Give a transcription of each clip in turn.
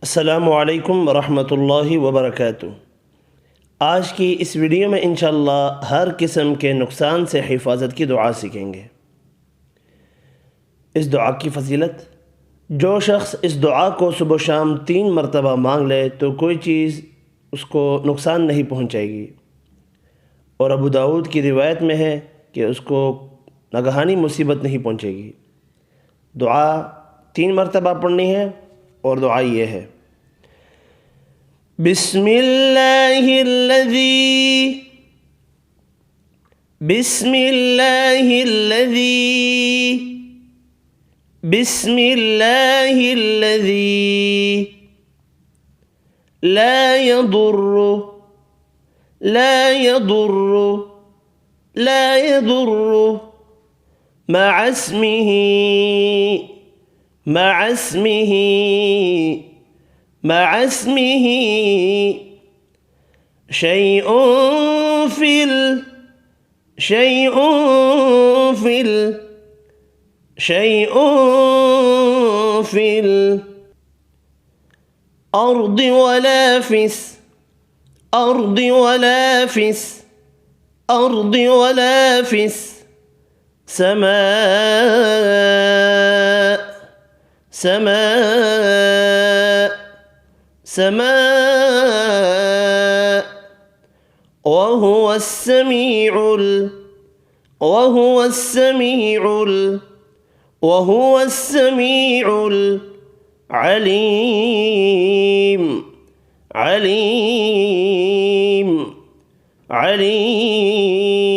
अस्सलामु अलैकुम वरहमतुल्लाहि वबरकातुहू। आज की इस वीडियो में इंशाअल्लाह हर किस्म के नुकसान से हिफाजत की दुआ सीखेंगे। इस दुआ की फ़जीलत, जो शख्स इस दुआ को सुबह शाम 3 मरतबा मांग ले तो कोई चीज़ उसको नुकसान नहीं पहुँचाएगी। और अबू दाऊद की रिवायत में है कि उसको नगहानी मुसीबत नहीं पहुँचेगी। दुआ 3 मरतबा पढ़नी है और दुआ ये है, बिस्मिल्लाहिल्लज़ी बिस्मिल्लाहिल्लज़ी बिस्मिल्लाहिल्लज़ी ला यदुर्रु ला यदुर्रु ला यदुर्रु मअस्मिही मअस्मिही मअस्मिही शैउन फिल शैउन फिल शैउन फिल अर्द वला फिस अर्द वला फिस अर्द वला फिस समा سماء سماء وهو السميع وهو السميع وهو السميع العليم عليم عليم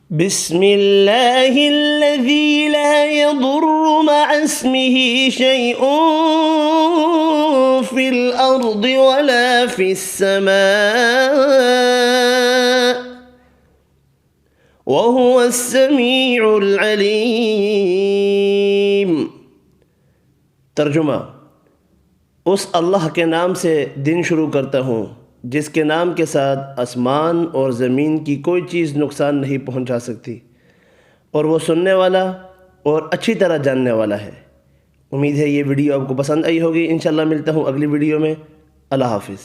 بسم الله الذي لا يضر مع اسمه شيء في الأرض ولا في السماء وهو السميع العليم। तर्जुमा, उस अल्लाह के नाम से दिन शुरू करता हूँ जिसके नाम के साथ आसमान और ज़मीन की कोई चीज़ नुकसान नहीं पहुंचा सकती, और वो सुनने वाला और अच्छी तरह जानने वाला है। उम्मीद है ये वीडियो आपको पसंद आई होगी। इंशाल्लाह मिलता हूँ अगली वीडियो में। अल्लाह हाफिज़।